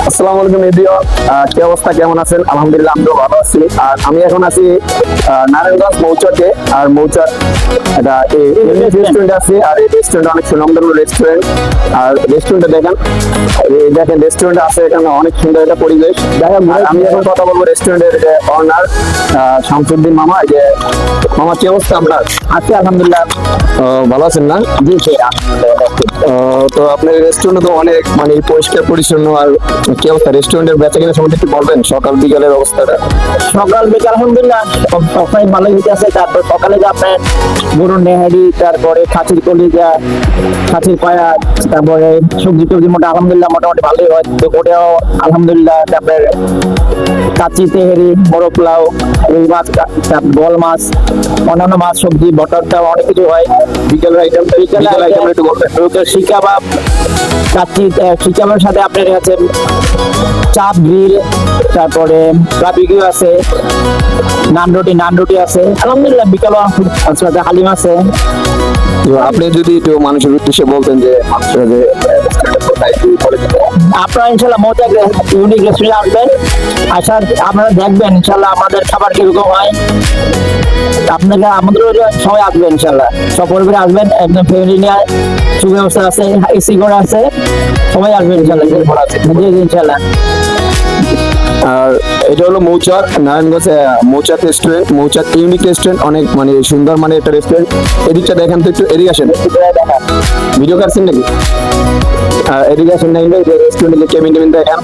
আসসালামু আলাইকুম এভরিওয়ান, কি অবস্থা, কেমন আছেন? আলহামদুলিল্লাহ আমরা ভালো আছি। আর আমি এখন আছি নারায়ণগঞ্জ মৌচাকে। আর মৌচাক একটা রেস্টুরেন্ট আছে, আর এই রেস্টুরেন্ট অনেক সুনামধন্য রেস্টুরেন্ট। আর রেস্টুরেন্টে দেখেন রেস্টুরেন্ট আছে এখানে, অনেক সুন্দর একটা পরিবেশ। আর আমি এখন কথা বলবো রেস্টুরেন্টের অনার শামসুদ্দিন মামা। এই যে মামা, কি অবস্থা আপনার? আছি আলহামদুলিল্লাহ। ভালো আছেন না? জি জি। তো আপনার রেস্টুরেন্টে তো অনেক মানে পরিষ্কার পরিচ্ছন্ন। আর কি অবস্থা রেস্টুরেন্টের বেচা কেনার সম্বন্ধে একটু বলবেন, সকাল বিকালের অবস্থাটা? সকাল বিকাল আলহামদুলিল্লাহ সবাই ভালোই হইতে আছে। তারপর সকালে যে আপনার গরুর নেহারি, তারপরে খাসির কলিজা, খাসির পায়া, তারপরে সবজি টবজি আলহামদুলিল্লাহ মোটামুটি ভালোই হয়। তো ওটাও আলহামদুলিল্লাহ। তারপরে কাচি তেহারি, বড় পোলাও, রুই মাছ, বল মাছ, অন্যান্য মাছ, সবজি, বটরটা অনেক কিছু হয়। বিকালের আইটেম একটু বলবেন? শিকাবাব, কাচ্চি, শিকাবের সাথে আপনার আছে চাপ গ্রিল, তারপরে বারবিকিউ আছে, নান রুটি আছে আলহামদুলিল্লাহ। বিকালও সাথে হালিম আছে। তো আপনি যদি একটু মানুষের উদ্দেশ্যে বলতেন যে মানুষেরা যে আপনারা ইনশাল্লাহ মৌচাক ইউনিক রেস্টুরেন্টে আসবেন, আসার আপনারা দেখবেন ইনশাল্লাহ আমাদের খাবার কিরকম হয়। আপনাকে আমাদেরও সবাই আসবেন ইনশাল্লাহ, সব পরিবারে আসবেন, একদম ফ্যামিলি নিয়ে সুব্যবস্থা আছে, এসি ঘর আছে, সবাই আসবেন ইনশাল্লাহ। জি জি ইনশাল্লাহ। আর এটা হলো মৌচাক, নারায়ণগঞ্জ মৌচাক রেস্টুরেন্ট, মৌচাক ইউনিক রেস্টুরেন্ট। অনেক মানে সুন্দর মানে একটা রেস্টুরেন্ট। এদিকটা দেখেন তো, একটু এদিকে আসেন। ভিডিও কাটছেন নাকি? এদিকে আসেন না, রেস্টুরেন্টের কেবিন টেবিন দেখেন।